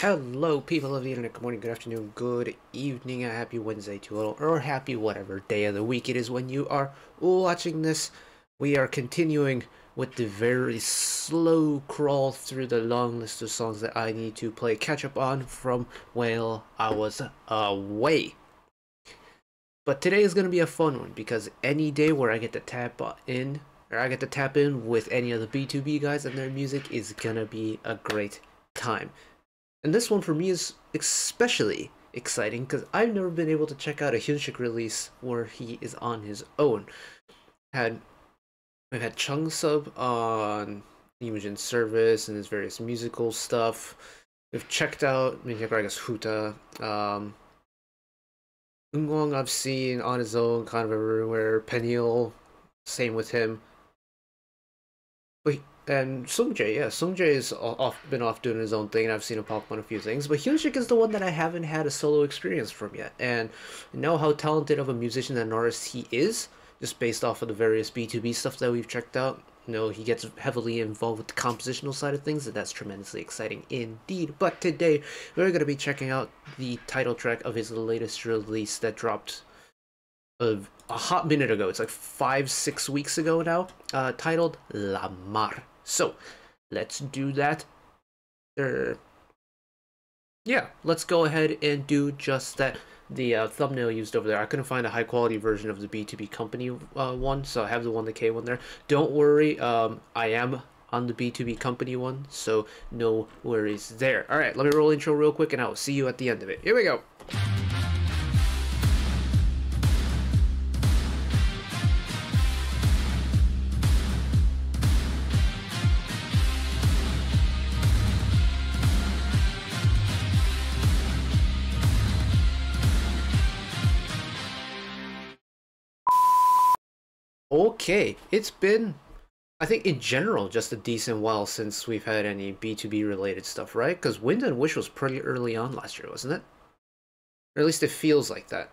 Hello, people of the internet. Good morning, good afternoon, good evening, a happy Wednesday to you all, or happy whatever day of the week it is when you are watching this. We are continuing with the very slow crawl through the long list of songs that I need to play catch up on from while I was away. But today is going to be a fun one because any day where I get to tap in with any of the btob guys and their music is going to be a great time. And this one for me is especially exciting because I've never been able to check out a Hyunsik release where he is on his own. We've had Chung Sub on Imogen Service and his various musical stuff. We've checked out, I guess, Huta. Eunkwang I've seen on his own kind of everywhere. Peniel, same with him. And Sungjae, yeah, Sungjae has been off doing his own thing, and I've seen him pop on a few things. But Hyunsik is the one that I haven't had a solo experience from yet, and I know how talented of a musician and artist he is, just based off of the various btob stuff that we've checked out. You know, he gets heavily involved with the compositional side of things, and that's tremendously exciting indeed. But today, we're going to be checking out the title track of his latest release that dropped a hot minute ago. It's like 5-6 weeks ago now, titled La Mar. So, let's do that. Yeah, let's go ahead and do just that. The thumbnail used over there, I couldn't find a high quality version of the btob company one, so I have the 1K one there. Don't worry, I am on the btob company one, so no worries there. Alright, let me roll intro real quick and I'll see you at the end of it. Here we go. Okay, it's been, I think in general, just a decent while since we've had any btob related stuff, right? Because Wind and Wish was pretty early on last year, wasn't it? Or at least it feels like that.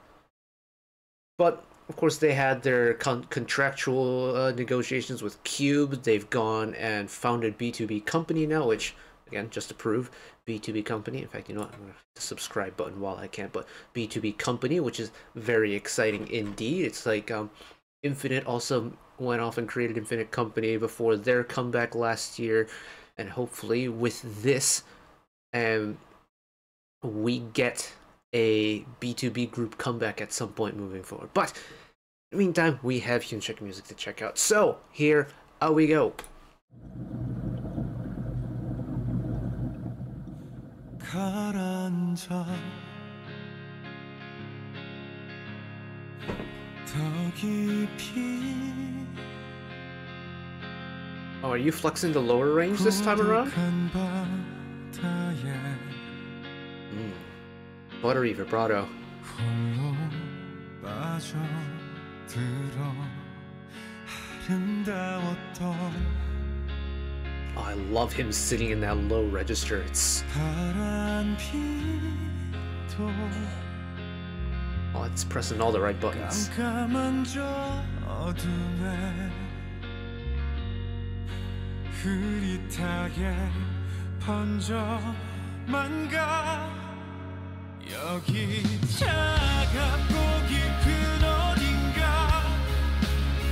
But, of course, they had their contractual negotiations with Cube. They've gone and founded btob Company now, which, again, just to prove, btob Company. In fact, you know what? I'm going to hit the subscribe button while I can, but btob Company, which is very exciting indeed. It's like, Infinite also went off and created Infinite Company before their comeback last year, and hopefully with this, we get a btob group comeback at some point moving forward. But in the meantime, we have Hyunsik music to check out. So here we go. Oh, are you flexing the lower range this time around? Buttery vibrato. Oh, I love him sitting in that low register. It's... Oh, it's pressing all the right buttons.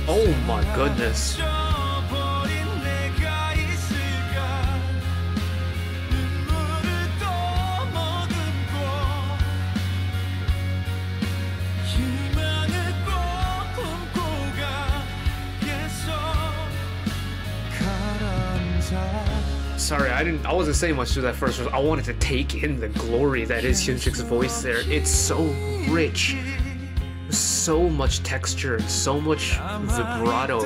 Oh my goodness. Sorry, I wasn't saying much to that first verse. I wanted to take in the glory that is Hyunsik's voice there. It's so rich. So much texture and so much vibrato.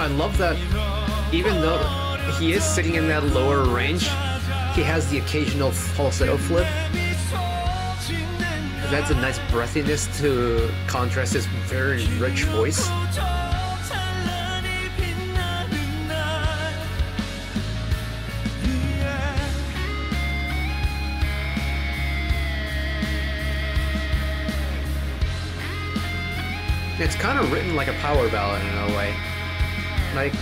I love that even though he is sitting in that lower range, he has the occasional falsetto flip. That's a nice breathiness to contrast his very rich voice. It's kind of written like a power ballad in a way. Like,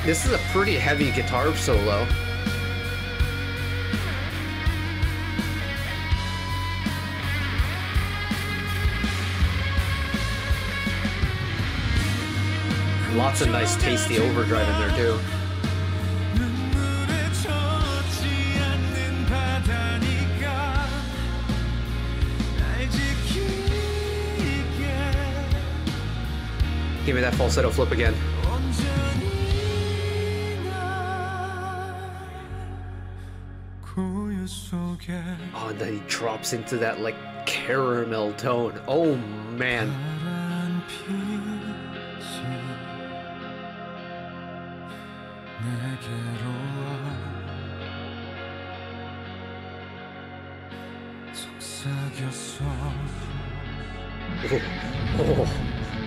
this is a pretty heavy guitar solo. Lots of nice tasty overdrive in there too. Give me that falsetto flip again. Oh, and then he drops into that like caramel tone. Oh man.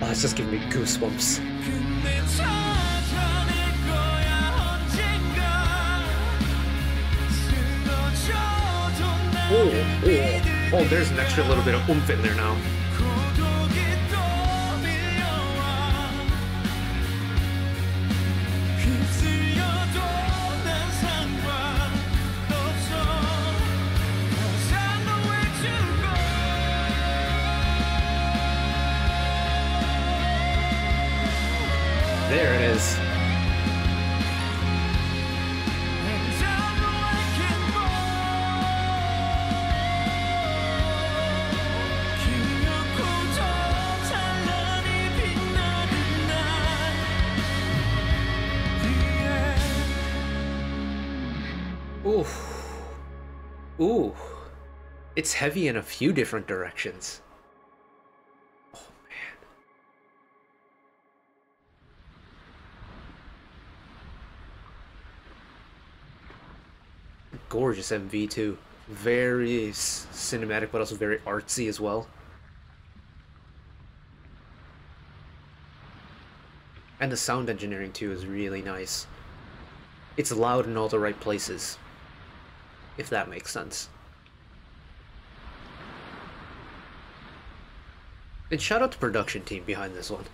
Oh, it's just giving me goosebumps. Oh, there's an extra little bit of oomph in there now. There it is. Ooh. Ooh. It's heavy in a few different directions. Oh, man. Gorgeous MV, too. Very cinematic, but also very artsy as well. And the sound engineering, too, is really nice. It's loud in all the right places, if that makes sense. And shout out to the production team behind this one.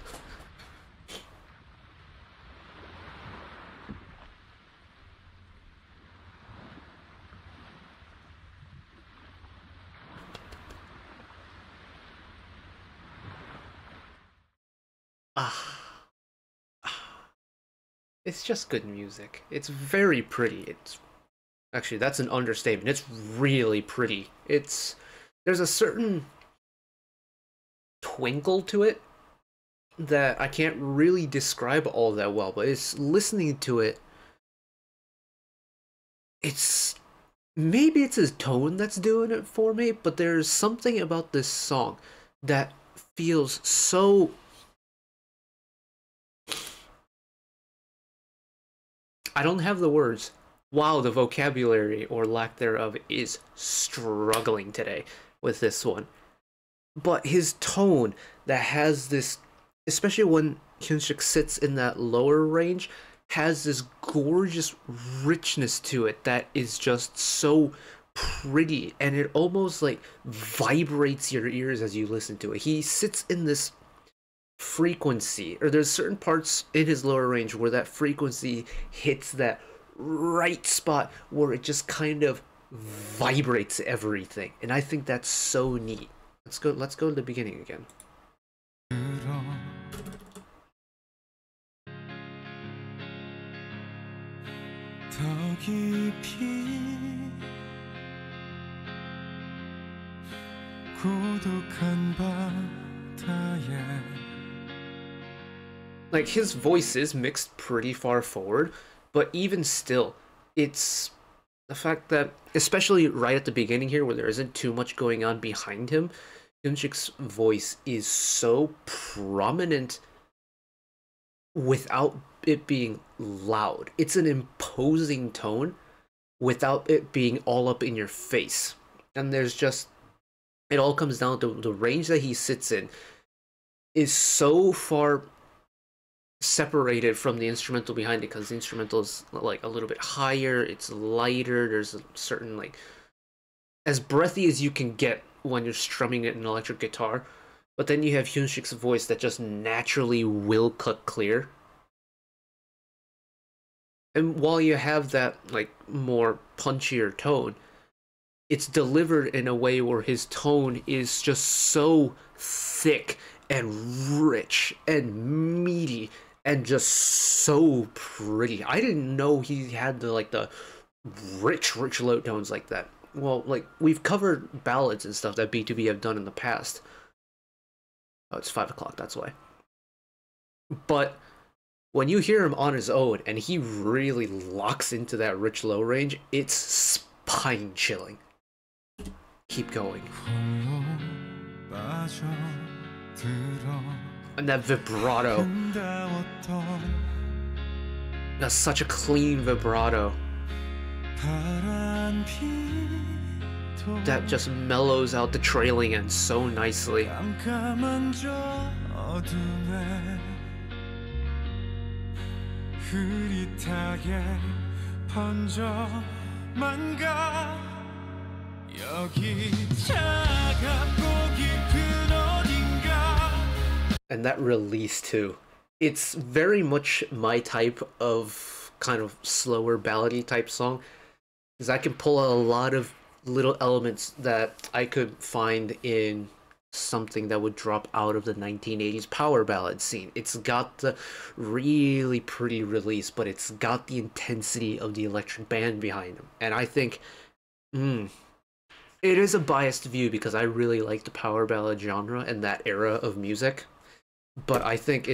It's just good music. It's very pretty. It's actually, that's an understatement. It's really pretty. There's a certain twinkle to it that I can't really describe all that well, but it's listening to it. Maybe it's his tone that's doing it for me, but there's something about this song that feels so... I don't have the words. Wow, the vocabulary or lack thereof is struggling today with this one. But his tone that has this, especially when Hyunsik sits in that lower range, has this gorgeous richness to it that is just so pretty, and it almost like vibrates your ears as you listen to it. He sits in this frequency, or there's certain parts in his lower range where that frequency hits that right spot where it just kind of vibrates everything, and I think that's so neat. Let's go to the beginning again. Like, his voice is mixed pretty far forward, but even still, it's the fact that, especially right at the beginning here, where there isn't too much going on behind him, Hyunsik's voice is so prominent without it being loud. It's an imposing tone without it being all up in your face. And there's just, it all comes down to the range that he sits in is so far separated from the instrumental behind it, because the instrumental is like a little bit higher, it's lighter, there's a certain like as breathy as you can get when you're strumming it in an electric guitar. But then you have Hyunsik's voice that just naturally will cut clear. And while you have that like more punchier tone, it's delivered in a way where his tone is just so thick and rich and meaty and just so pretty. I didn't know he had the rich low tones like that. Well, like we've covered ballads and stuff that btob have done in the past. Oh, it's 5 o'clock, that's why. But when you hear him on his own and he really locks into that rich low range, it's spine chilling. Keep going. And that vibrato. That's such a clean vibrato. That just mellows out the trailing end so nicely. And that release too. It's very much my type of kind of slower ballady type song, because I can pull a lot of little elements that I could find in something that would drop out of the 1980s power ballad scene. It's got the really pretty release, but it's got the intensity of the electric band behind them. And I think, it is a biased view because I really like the power ballad genre and that era of music. But I think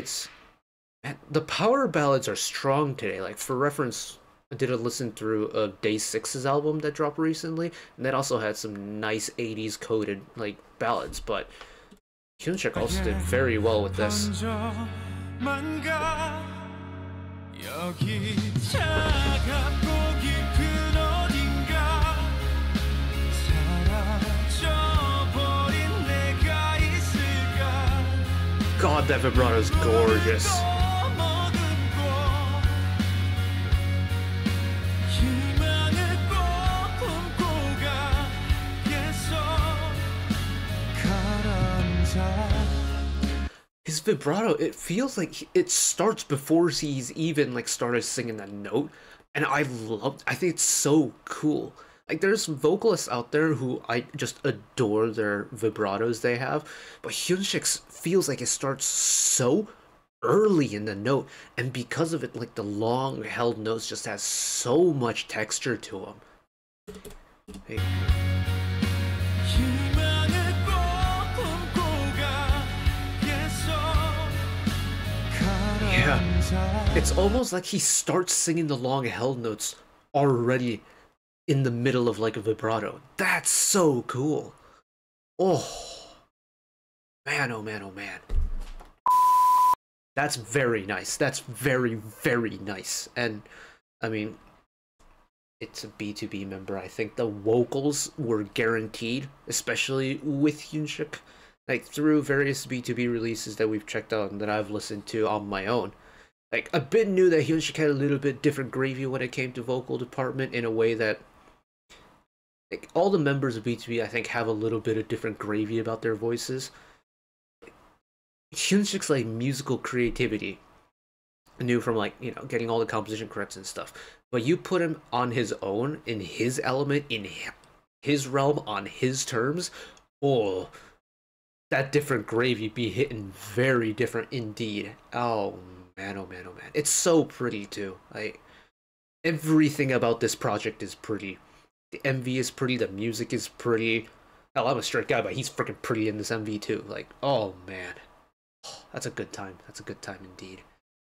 the power ballads are strong today. Like, for reference, I did a listen through of Day 6's album that dropped recently, and that also had some nice 80s coded like ballads, but Hyunsik also did very well with this. God, that vibrato is gorgeous. His vibrato, it feels like it starts before he's even like started singing that note, and I think it's so cool. Like, there's vocalists out there who I just adore their vibratos they have, but Hyunsik's feels like it starts so early in the note, and because of it, like the long held notes just has so much texture to them. Hey. Yeah, it's almost like he starts singing the long held notes already in the middle of like a vibrato. That's so cool. Oh man, oh man, oh man. That's very nice. That's very, very nice. And I mean, it's a btob member. I think the vocals were guaranteed, especially with Hyunsik. Like, through various btob releases that we've checked out and that I've listened to on my own. Like, a bit knew that Hyunsik had a little bit different gravy when it came to vocal department, in a way that, like, all the members of btob, I think, have a little bit of different gravy about their voices. Hyunsik's, like, musical creativity, I knew from, like, you know, getting all the composition corrects and stuff. But you put him on his own, in his element, in his realm, on his terms, oh, that different gravy be hitting very different indeed. Oh man, oh man, oh man. It's so pretty too. Like, everything about this project is pretty. The MV is pretty, the music is pretty. Hell, I'm a straight guy, but he's freaking pretty in this MV too. Like, oh man. That's a good time. That's a good time indeed.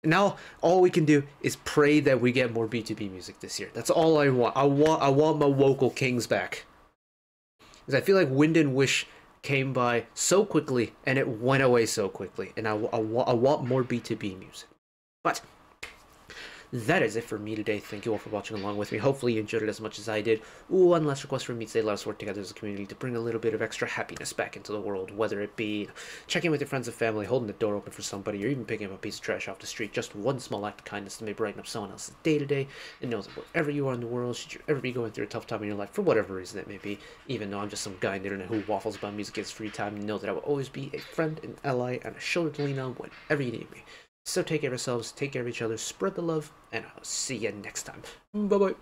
And now all we can do is pray that we get more btob music this year. That's all I want. I want my vocal kings back. Because I feel like Wind and Wish came by so quickly and it went away so quickly, and I want more btob music. But that is it for me today. Thank you all for watching along with me. Hopefully you enjoyed it as much as I did. One last request from me today: let us work together as a community to bring a little bit of extra happiness back into the world, whether it be checking with your friends and family, holding the door open for somebody, or even picking up a piece of trash off the street. Just one small act of kindness to may brighten up someone else's day today. And know that wherever you are in the world, should you ever be going through a tough time in your life, for whatever reason it may be, even though I'm just some guy on the internet who waffles about music in his free time, know that I will always be a friend, an ally, and a shoulder to lean on whenever you need me. So take care of yourselves, take care of each other, spread the love, and I'll see you next time. Bye-bye.